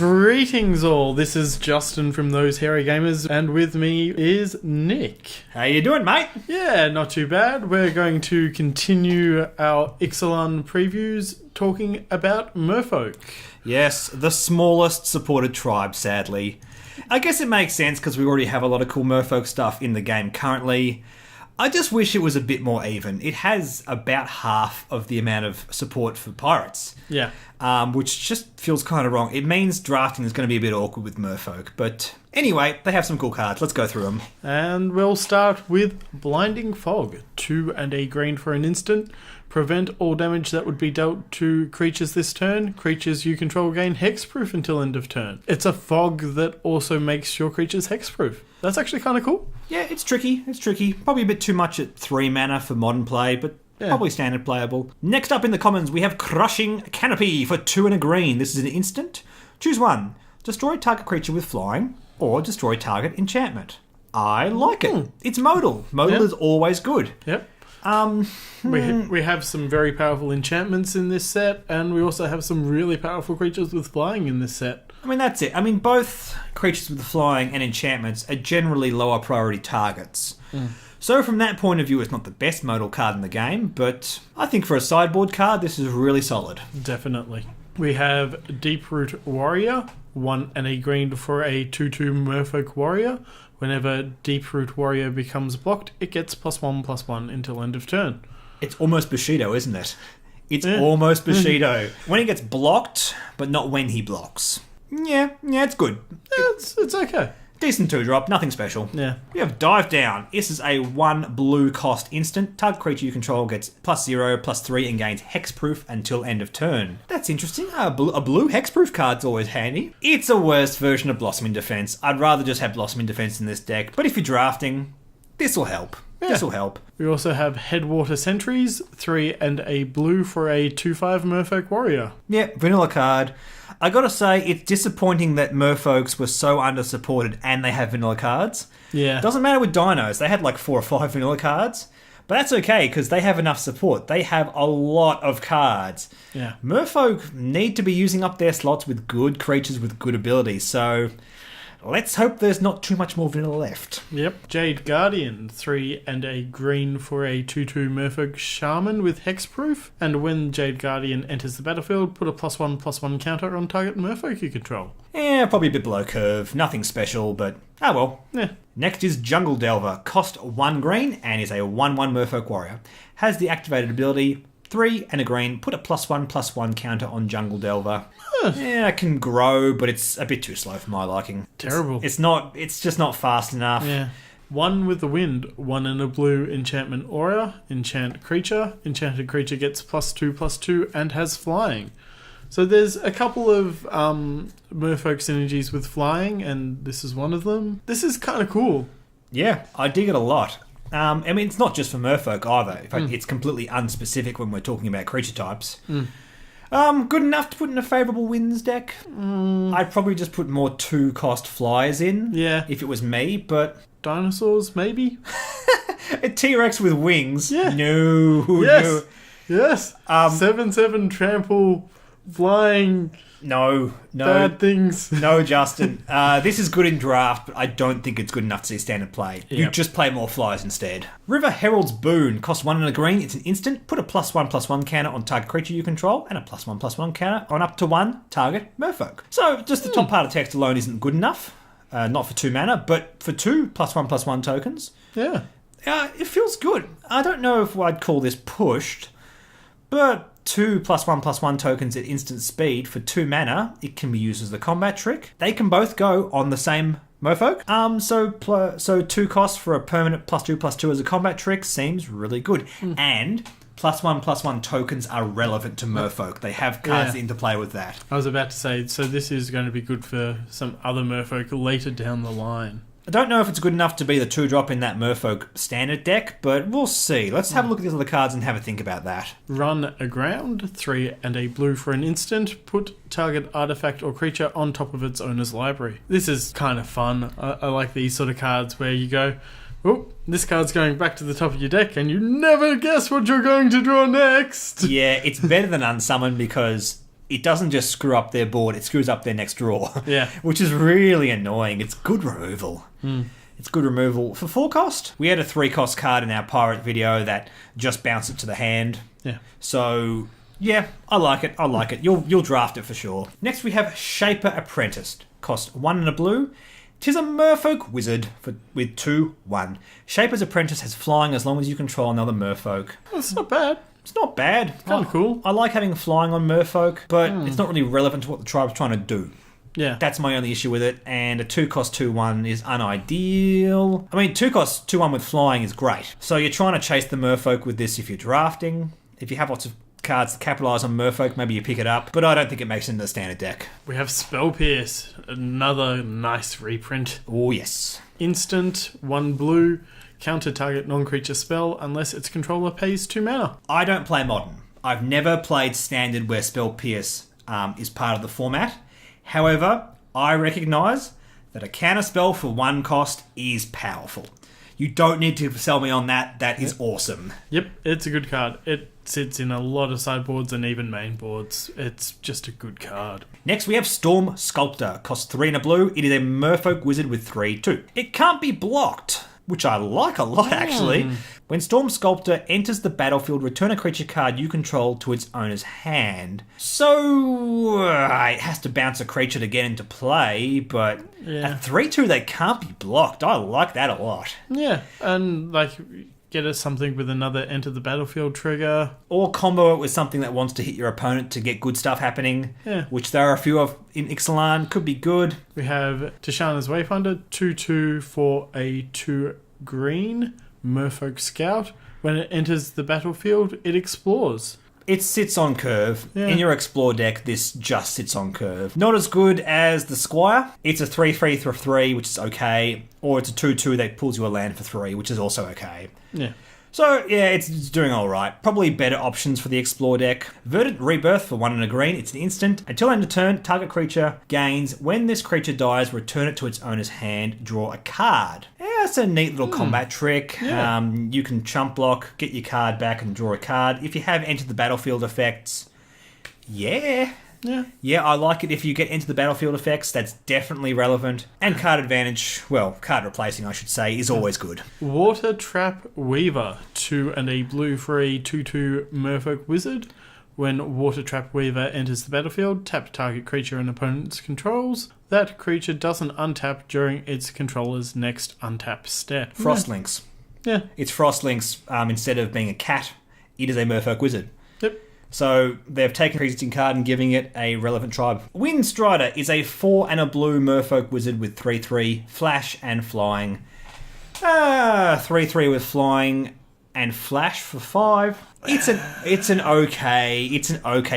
Greetings all, this is Justin from Those Hairy Gamers, and with me is Nick. How you doing, mate? Yeah, not too bad. We're going to continue our Ixalan previews talking about Merfolk. Yes, the smallest supported tribe, sadly. I guess it makes sense because we already have a lot of cool Merfolk stuff in the game currently. I just wish it was a bit more even. It has about half of the amount of support for pirates. Yeah. Which just feels kind of wrong. It means drafting is going to be a bit awkward with Merfolk. But anyway, they have some cool cards. Let's go through them. And we'll start with Blinding Fog. 2 and a green for an instant. Prevent all damage that would be dealt to creatures this turn. Creatures you control gain hexproof until end of turn. It's a fog that also makes your creatures hexproof. That's actually kind of cool. Yeah, it's tricky. It's tricky. Probably a bit too much at 3 mana for modern play, but probably standard playable. Next up in the commons, we have Crushing Canopy for 2 and a green. This is an instant. Choose one. Destroy target creature with flying, or destroy target enchantment. I like it. It's modal. Modal is always good. Yep. We have some very powerful enchantments in this set, and we also have some really powerful creatures with flying in this set. I mean, that's it. I mean, both creatures with flying and enchantments are generally lower priority targets. So from that point of view, it's not the best modal card in the game, but I think for a sideboard card, this is really solid. Definitely. We have Deeproot Warrior, 1 and a green for a 2/2 Merfolk Warrior. Whenever Deeproot Warrior becomes blocked, it gets +1/+1 until end of turn. It's almost Bushido, isn't it? It's almost Bushido. When he gets blocked, but not when he blocks. Yeah, it's good. It's okay. Decent 2-drop, nothing special. Yeah. We have Dive Down. This is a 1 blue cost instant. Target creature you control gets +0/+3 and gains hexproof until end of turn. That's interesting. A blue hexproof card's always handy. It's a worse version of Blossoming Defense. I'd rather just have Blossoming Defense in this deck, but if you're drafting, this will help. This will help. We also have Headwater Sentries, 3 and a blue for a 2/5 Merfolk Warrior. Yeah, vanilla card. I gotta say, it's disappointing that Merfolks were so under-supported and they have vanilla cards. Yeah. Doesn't matter with Dinos. They had like 4 or 5 vanilla cards. But that's okay, because they have enough support. They have a lot of cards. Yeah. Merfolk need to be using up their slots with good creatures with good abilities, so let's hope there's not too much more vanilla left. Yep. Jade Guardian, 3 and a green for a 2/2 Merfolk Shaman with hexproof. And when Jade Guardian enters the battlefield, put a +1/+1 counter on target Merfolk you control. Yeah, probably a bit below curve. Nothing special, but oh well. Yeah. Next is Jungle Delvar. Cost 1 green and is a 1/1 Merfolk Warrior. Has the activated ability 3 and a green. Put a +1/+1 counter on Jungle Delvar. Yeah, it can grow, but it's a bit too slow for my liking. Terrible. It's just not fast enough. Yeah. 1 with the wind, 1 and a blue enchantment aura, enchant creature. Enchanted creature gets +2/+2 and has flying. So there's a couple of Merfolk synergies with flying, and this is one of them. This is kind of cool. Yeah, I dig it a lot. I mean, it's not just for Merfolk either. In fact, it's completely unspecific when we're talking about creature types. Good enough to put in a favourable wins deck. I'd probably just put more 2-cost flyers in. Yeah. If it was me, but Dinosaurs, maybe? a T-Rex with wings. Yeah. No. Yes. No. Yes. 7/7 trample, flying, No. bad things. No, Justin. This is good in draft, but I don't think it's good enough to see standard play. You Yep. just play more flyers instead. River Herald's Boon. Costs 1 and a green. It's an instant. Put a +1/+1 counter on target creature you control and a +1/+1 counter on up to 1 target Merfolk. So just the top part of text alone isn't good enough. Not for 2 mana, but for 2 +1/+1 tokens. Yeah. It feels good. I don't know if I'd call this pushed, but 2 +1/+1 tokens at instant speed for 2 mana, it can be used as a combat trick. They can both go on the same Merfolk. So 2 costs for a permanent +2/+2 as a combat trick seems really good. And +1/+1 tokens are relevant to Merfolk. They have cards that interplay with that. I was about to say, so this is going to be good for some other Merfolk later down the line. I don't know if it's good enough to be the 2-drop in that Merfolk standard deck, but we'll see. Let's have a look at these other cards and have a think about that. Run aground, 3 and a blue for an instant. Put target artifact or creature on top of its owner's library. This is kind of fun. I like these sort of cards where you go, oh, this card's going back to the top of your deck and you never guess what you're going to draw next. Yeah, it's better than Unsummon because it doesn't just screw up their board, it screws up their next draw. Yeah. Which is really annoying. It's good removal. It's good removal. For 4 cost, we had a 3 cost card in our pirate video that just bounced it to the hand. Yeah. So, yeah, I like it. You'll draft it for sure. Next we have Shaper Apprenticed. Cost 1 and a blue. 'Tis a Merfolk wizard with 2/1. Shaper's Apprentice has flying as long as you control another Merfolk. That's not bad. It's not bad. Kind of cool. I like having flying on Merfolk, but it's not really relevant to what the tribe's trying to do. Yeah. That's my only issue with it, and a 2 cost 2/1 is unideal. I mean, 2 cost 2/1 with flying is great. So you're trying to chase the Merfolk with this if you're drafting. If you have lots of cards to capitalise on Merfolk, maybe you pick it up, but I don't think it makes it into the standard deck. We have Spell Pierce, another nice reprint. Oh, yes. Instant, 1 blue, counter target non-creature spell unless its controller pays 2 mana. I don't play Modern. I've never played Standard where Spell Pierce is part of the format. However, I recognise that a counter spell for 1 cost is powerful. You don't need to sell me on that. That is awesome. Yep, it's a good card. It sits in a lot of sideboards and even main boards. It's just a good card. Next we have Storm Sculptor. Costs 3 and a blue. It is a Merfolk wizard with 3/2. It can't be blocked, which I like a lot actually. When Storm Sculptor enters the battlefield, return a creature card you control to its owner's hand. So it has to bounce a creature to get into play, but at 3/2 they can't be blocked. I like that a lot. Yeah, and like get us something with another enter the battlefield trigger. Or combo it with something that wants to hit your opponent to get good stuff happening, which there are a few of in Ixalan. Could be good. We have Tishana's Wayfinder, 2/2 for a 2 green Merfolk Scout. When it enters the battlefield, it explores. It sits on curve. In your Explore deck, this just sits on curve. Not as good as the Squire. It's a 3/3 for 3, which is okay. Or it's a 2/2 that pulls you a land for 3, which is also okay. Yeah. So, yeah, it's doing alright. Probably better options for the Explore deck. Verdant Rebirth for 1 and a green. It's an instant. Until end of turn, target creature gains. When this creature dies, return it to its owner's hand. Draw a card. Yeah, it's a neat little combat trick. Yeah. You can chump block, get your card back and draw a card. If you have Enter the Battlefield effects, Yeah, I like it if you get into the battlefield effects. That's definitely relevant. And card advantage, well, card replacing, I should say, is always good. Water Trap Weaver, 2 and a blue for a 2/2 Merfolk Wizard. When Water Trap Weaver enters the battlefield, tap target creature and opponent's controls. That creature doesn't untap during its controller's next untap step. Frostlinks. Yeah. It's Frostlinks. Instead of being a cat, it is a Merfolk Wizard. Yep. So they've taken an existing card and giving it a relevant tribe. Windstrider is a 4 and a blue Merfolk Wizard with 3/3, flash and flying. 3/3 with flying and flash for 5. It's an okay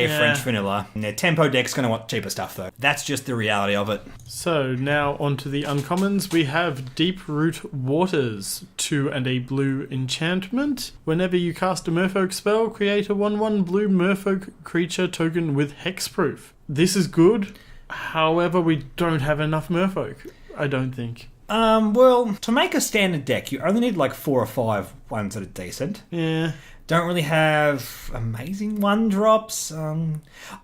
French vanilla. Their tempo deck's going to want cheaper stuff though. That's just the reality of it. So now onto the uncommons. We have Deep Root Waters, 2 and a blue enchantment. Whenever you cast a Merfolk spell, create a 1/1 blue Merfolk creature token with hexproof. This is good. However, we don't have enough Merfolk, I don't think. Well, to make a standard deck, you only need like 4 or 5 ones that are decent. Yeah. Don't really have amazing 1-drops.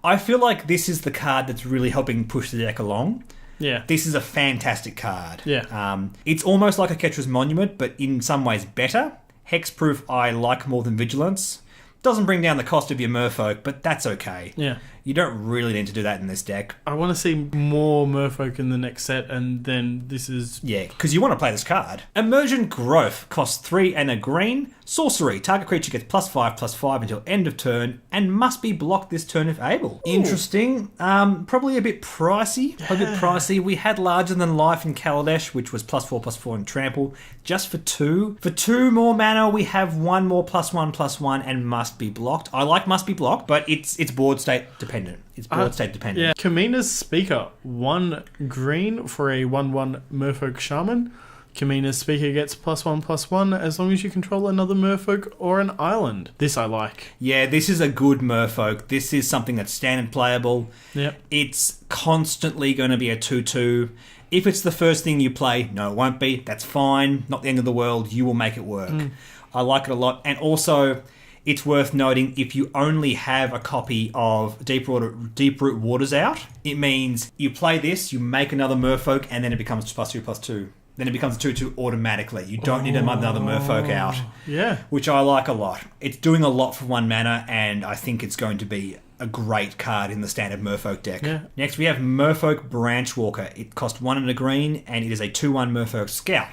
I feel like this is the card that's really helping push the deck along. Yeah. This is a fantastic card. Yeah. It's almost like a Ketra's Monument, but in some ways better. Hexproof I like more than Vigilance. Doesn't bring down the cost of your Merfolk, but that's okay. Yeah. You don't really need to do that in this deck. I want to see more Merfolk in the next set, and then this is... Yeah, because you want to play this card. Emergent Growth costs 3 and a green. Sorcery. Target creature gets +5/+5 until end of turn and must be blocked this turn if able. Ooh. Interesting. Probably a bit pricey. We had Larger Than Life in Kaladesh, which was +4/+4 and Trample, just for 2. For 2 more mana, we have 1 more +1/+1 and must be blocked. I like must be blocked, but it's board state dependent. It's board state dependent. Yeah. Kamina's Speaker, 1 green for a 1/1 Merfolk Shaman. Kamina's Speaker gets +1/+1 as long as you control another Merfolk or an island. This I like. Yeah, this is a good Merfolk. This is something that's standard playable. Yep. It's constantly going to be a 2/2. If it's the first thing you play, no, it won't be. That's fine. Not the end of the world. You will make it work. I like it a lot. And also, It's worth noting if you only have a copy of Deep Root Waters out, it means you play this, you make another Merfolk, and then it becomes +2/+2. Then it becomes 2/2 automatically. You don't need another Merfolk out. Yeah. Which I like a lot. It's doing a lot for 1 mana, and I think it's going to be a great card in the standard Merfolk deck. Yeah. Next, we have Merfolk Branchwalker. It costs 1 and a green, and it is a 2/1 Merfolk Scout.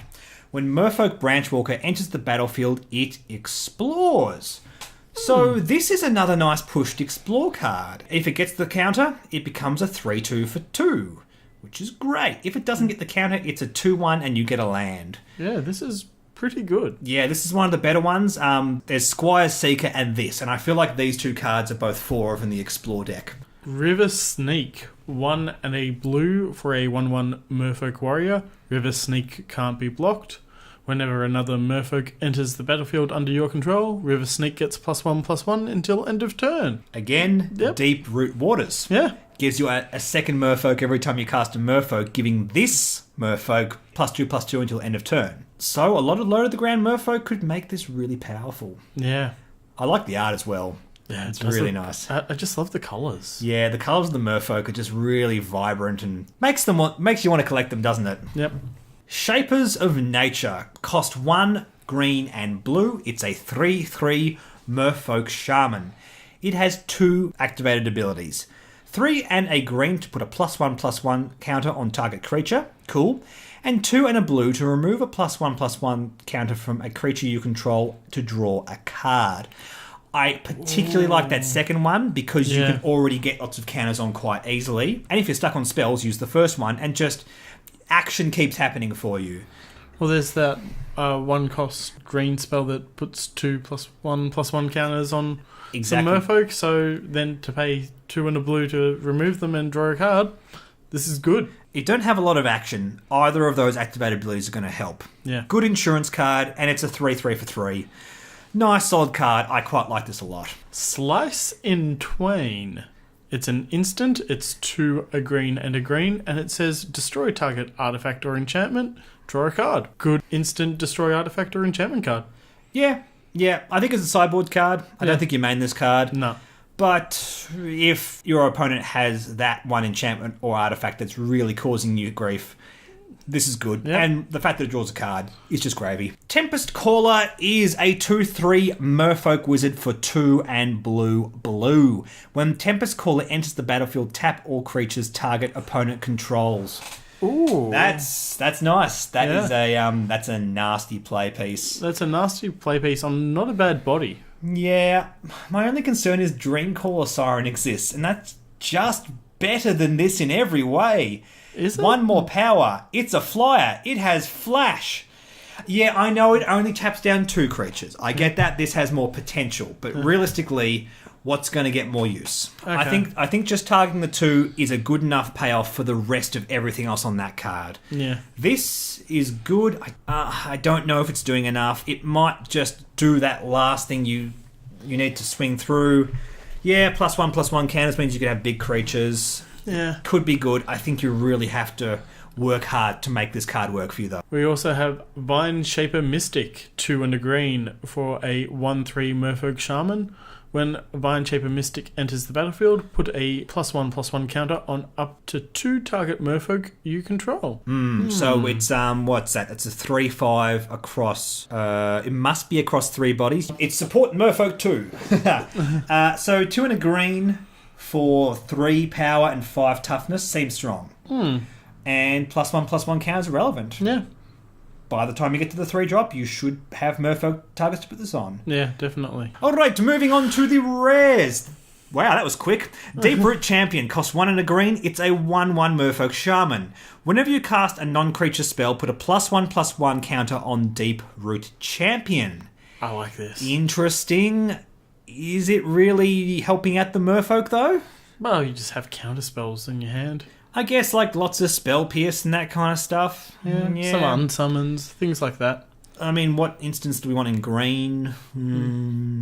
When Merfolk Branchwalker enters the battlefield, it explores. So this is another nice pushed explore card. If it gets the counter, it becomes a 3/2 for 2, which is great. If it doesn't get the counter, it's a 2/1 and you get a land. Yeah, this is pretty good. Yeah, this is one of the better ones. There's Squire's Seeker and this, and I feel like these 2 cards are both 4 of in the explore deck. River Sneak, 1 and a blue for a 1/1 Merfolk Warrior. River Sneak can't be blocked. Whenever another Merfolk enters the battlefield under your control, River Sneak gets +1/+1 until end of turn. Again, Yep. Deep Root Waters. Yeah. Gives you a second Merfolk every time you cast a Merfolk, giving this Merfolk +2/+2 until end of turn. So a lot of low to the ground Merfolk could make this really powerful. Yeah. I like the art as well. Yeah, It's it does really look- nice. I just love the colours. Yeah, the colours of the Merfolk are just really vibrant and makes you want to collect them, doesn't it? Yep. Shapers of Nature cost 1 green and blue. It's a 3/3 Merfolk Shaman. It has 2 activated abilities. 3 and a green to put a +1/+1 counter on target creature. Cool. And 2 and a blue to remove a +1/+1 counter from a creature you control to draw a card. I particularly like that second one because you can already get lots of counters on quite easily. And if you're stuck on spells, use the first one and just action keeps happening for you. Well, there's that 1-cost green spell that puts 2 +1/+1 counters on some Merfolk, so then to pay 2 and a blue to remove them and draw a card, this is good. You don't have a lot of action. Either of those activated abilities are going to help. Yeah. Good insurance card, and it's a 3/3 for 3. Nice solid card. I quite like this a lot. Slice in Twain. It's an instant, it's 2 a green, and it says destroy target artifact or enchantment, draw a card. Good instant destroy artifact or enchantment card. Yeah. I think it's a sideboard card. I don't think you main this card. No. But if your opponent has that one enchantment or artifact that's really causing you grief, this is good. Yep. And the fact that it draws a card is just gravy. Tempest Caller is a 2/3 Merfolk Wizard for 2 and blue. When Tempest Caller enters the battlefield, tap all creatures target opponent controls. Ooh. That's nice. That's a nasty play piece. That's a nasty play piece on not a bad body. Yeah, my only concern is Dreamcaller Siren exists, and that's just better than this in every way. Is it? 1 more power. It's a flyer. It has flash. Yeah, I know it only taps down 2 creatures. I get that this has more potential, but realistically, what's going to get more use? Okay. I think just targeting the 2 is a good enough payoff for the rest of everything else on that card. Yeah. This is good. I don't know if it's doing enough. It might just do that last thing you need to swing through. Yeah, +1/+1 counters means you could have big creatures. Yeah. Could be good. I think you really have to work hard to make this card work for you, though. We also have Vine Shaper Mystic, 2 and a green for a 1/3 Merfolk Shaman. When Vine Shaper Mystic enters the battlefield, put a +1/+1 counter on up to 2 target Merfolk you control. So it's what's that? It's a 3/5 across. It must be across 3 bodies. It's support Merfolk 2. So 2 and a green for 3 power and 5 toughness seems strong. And +1/+1 counters are relevant. Yeah. By the time you get to the 3-drop, you should have Merfolk targets to put this on. Yeah, definitely. Alright, moving on to the rares. Wow, that was quick. Deep Root Champion costs 1 and a green. It's a 1/1 Merfolk Shaman. Whenever you cast a non-creature spell, put a +1/+1 counter on Deep Root Champion. I like this. Interesting. Is it really helping out the Merfolk, though? Well, you just have counter spells in your hand. I guess like lots of Spell Pierce and that kind of stuff. Yeah. Some unsummons, things like that. I mean, what instance do we want in green?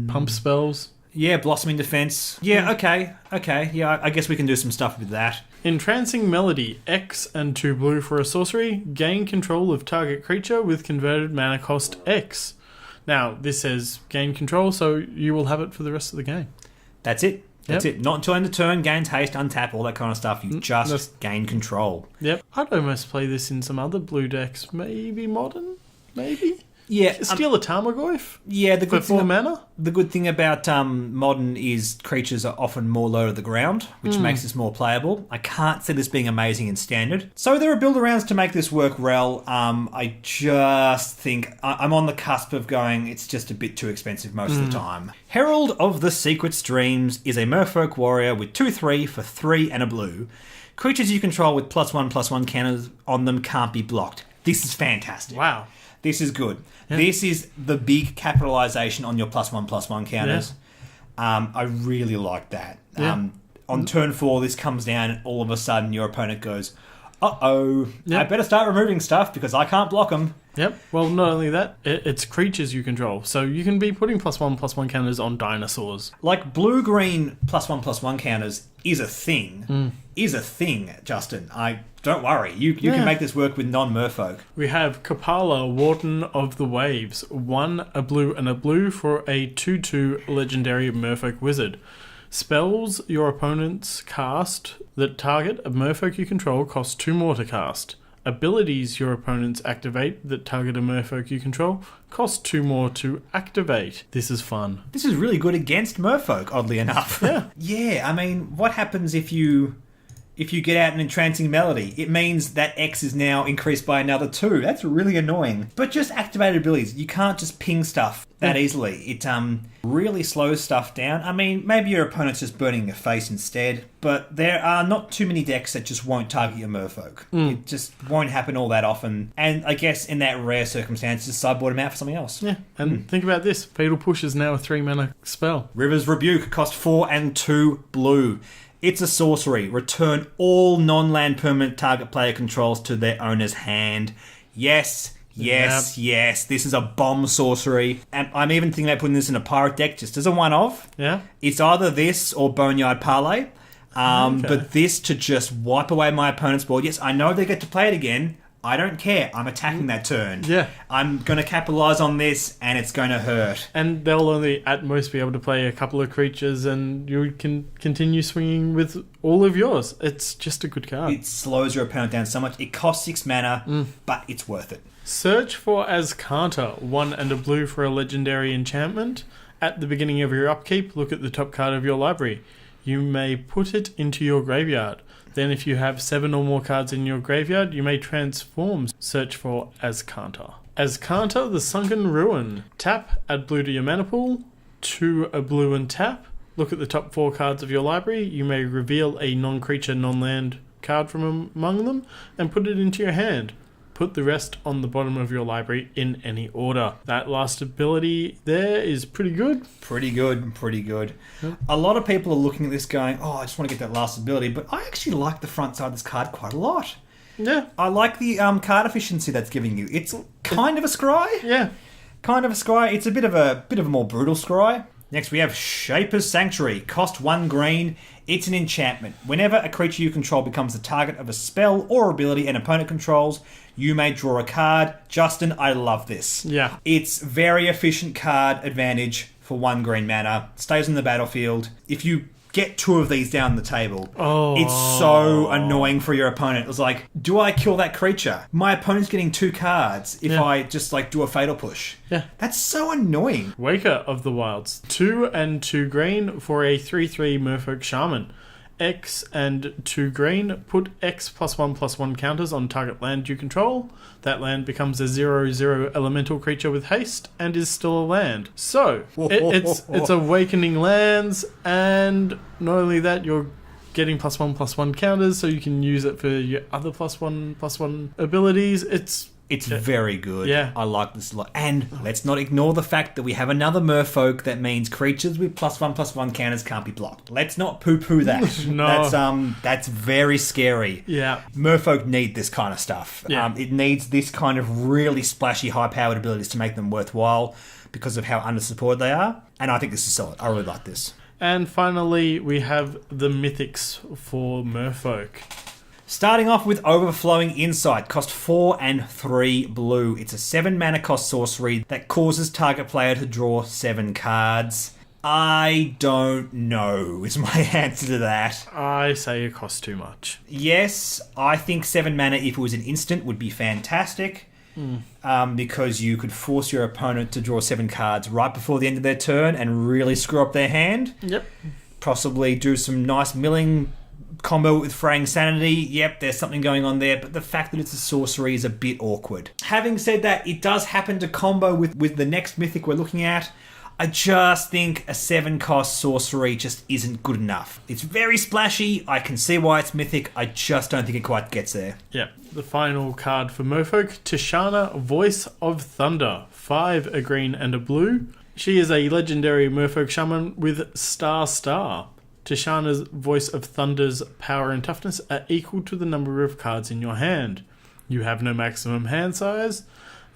Pump spells. Yeah, Blossoming Defense. Yeah, okay. Yeah, I guess we can do some stuff with that. Entrancing Melody, X and 2 blue for a sorcery. Gain control of target creature with converted mana cost X. Now, this says gain control, so you will have it for the rest of the game. That's it. That's it. Not until end of turn, gains haste, untap, all that kind of stuff. You just gain control. Yep. I'd almost play this in some other blue decks. Maybe Modern? Maybe? Yeah. Steal a Tarmogoyf? Yeah, for 4 mana? The good thing about Modern is creatures are often more low to the ground, which makes this more playable. I can't see this being amazing in Standard. So there are build-arounds to make this work well. I just think I'm on the cusp of going, it's just a bit too expensive most of the time. Herald of the Secret Streams is a Merfolk warrior with 2/3 for 3 and a blue. Creatures you control with +1/+1 counters on them can't be blocked. This is fantastic. Wow. This is good. Yeah. This is the big capitalization on your +1/+1 counters. Yeah. I really like that. Yeah. On turn 4, this comes down and all of a sudden your opponent goes, uh-oh, I better start removing stuff because I can't block them. Yep. Well, not only that, it's creatures you control. So you can be putting +1/+1 counters on dinosaurs. Like blue-green +1/+1 counters is a thing. Justin. Don't worry. You can make this work with non-Merfolk. We have Kapala, Warden of the Waves. 1, a blue and a blue for a 2/2 legendary Merfolk wizard. Spells your opponents cast that target a Merfolk you control cost 2 more to cast. Abilities your opponents activate that target a Merfolk you control cost 2 more to activate. This is fun. This is really good against Merfolk, oddly enough. Yeah, I mean, what happens if you get out an entrancing melody? It means that X is now increased by another 2. That's really annoying. But just activated abilities. You can't just ping stuff that easily. It really slows stuff down. I mean, maybe your opponent's just burning your face instead, but there are not too many decks that just won't target your Merfolk. It just won't happen all that often. And I guess in that rare circumstance, just sideboard them out for something else. Yeah, and think about this. Fatal Push is now a 3 mana spell. River's Rebuke cost 4 and 2 blue. It's a sorcery. Return all non-land permanent target player controls to their owner's hand. Yes. This is a bomb sorcery. And I'm even thinking about putting this in a pirate deck just as a one-off. Yeah. It's either this or Boneyard Parlay. But this to just wipe away my opponent's board. Yes, I know they get to play it again. I don't care. I'm attacking that turn. Yeah. I'm going to capitalise on this, and it's going to hurt. And they'll only, at most, be able to play a couple of creatures, and you can continue swinging with all of yours. It's just a good card. It slows your opponent down so much. It costs 6 mana, but it's worth it. Search for Azcanta, 1 and a blue for a legendary enchantment. At the beginning of your upkeep, look at the top card of your library. You may put it into your graveyard. Then if you have 7 or more cards in your graveyard, you may transform. Search for Azcanta. Azcanta, the Sunken Ruin. Tap, add blue to your mana pool. 2 a blue and tap. Look at the top 4 cards of your library. You may reveal a non-creature, non-land card from among them and put it into your hand. Put the rest on the bottom of your library in any order. That last ability there is pretty good. Pretty good. Yep. A lot of people are looking at this going, I just want to get that last ability, but I actually like the front side of this card quite a lot. Yeah. I like the card efficiency that's giving you. It's kind of a scry. Yeah. Kind of a scry. It's a bit of a more brutal scry. Next we have Shaper's Sanctuary. Cost 1 green. It's an enchantment. Whenever a creature you control becomes the target of a spell or ability an opponent controls, you may draw a card. Justin, I love this. Yeah. It's very efficient card advantage for 1 green mana. Stays on the battlefield. If you get 2 of these down the table, it's so annoying for your opponent. It's like, do I kill that creature? My opponent's getting 2 cards if I just do a Fatal Push. Yeah. That's so annoying. Waker of the Wilds. 2 and 2 green for a 3/3 Merfolk Shaman. X and 2 green. Put X +1/+1 counters on target land you control. That land becomes a 0/0 elemental creature with haste and is still a land. So, it's awakening lands, and not only that, you're getting +1/+1 counters, so you can use it for your other +1/+1 abilities. It's very good. Yeah. I like this a lot. And let's not ignore the fact that we have another Merfolk that means creatures with +1/+1 counters can't be blocked. Let's not poo-poo that. No. That's very scary. Yeah. Merfolk need this kind of stuff. Yeah. It needs this kind of really splashy, high-powered abilities to make them worthwhile because of how under-supported they are. And I think this is solid. I really like this. And finally, we have the Mythix for Merfolk. Starting off with Overflowing Insight, cost 4 and 3 blue. It's a 7 mana cost sorcery that causes target player to draw 7 cards. I don't know, is my answer to that. I say it costs too much. Yes, I think 7 mana, if it was an instant, would be fantastic. Because you could force your opponent to draw 7 cards right before the end of their turn and really screw up their hand. Yep. Possibly do some nice milling combo with Fraying Sanity. Yep, there's something going on there, but the fact that it's a sorcery is a bit awkward. Having said that, it does happen to combo with the next mythic we're looking at. I just think a 7-cost sorcery just isn't good enough. It's very splashy, I can see why it's mythic, I just don't think it quite gets there. Yep. The final card for Merfolk, Tishana, Voice of Thunder. 5, a green and a blue. She is a legendary Merfolk shaman with Star. Tishana's Voice of Thunder's power and toughness are equal to the number of cards in your hand. You have no maximum hand size,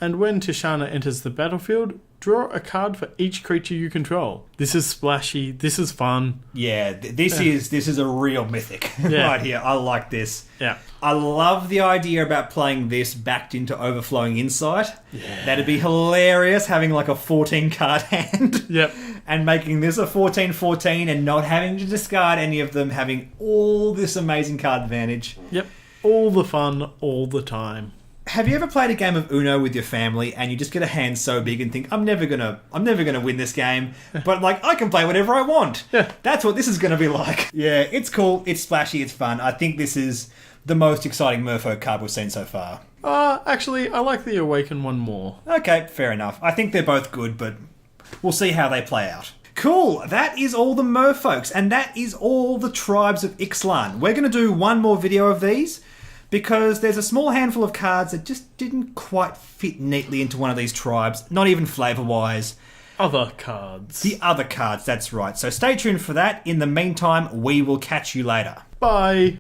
and when Tishana enters the battlefield, draw a card for each creature you control. This is splashy, this is fun. Yeah, this is a real mythic right here. I like this. Yeah. I love the idea about playing this backed into Overflowing Insight. Yeah. That'd be hilarious, having like a 14-card hand. Yep. And making this a 14-14 and not having to discard any of them, having all this amazing card advantage. Yep. All the fun, all the time. Have you ever played a game of Uno with your family and you just get a hand so big and think, I'm never gonna win this game, but like I can play whatever I want. Yeah. That's what this is gonna be like. Yeah, it's cool, it's splashy, it's fun. I think this is the most exciting Merfolk card we've seen so far. Actually, I like the Awaken one more. Okay, fair enough. I think they're both good, but we'll see how they play out. Cool, that is all the Merfolks, and that is all the tribes of Ixalan. We're going to do one more video of these, because there's a small handful of cards that just didn't quite fit neatly into one of these tribes, not even flavour-wise. Other cards. The other cards, that's right. So stay tuned for that. In the meantime, we will catch you later. Bye.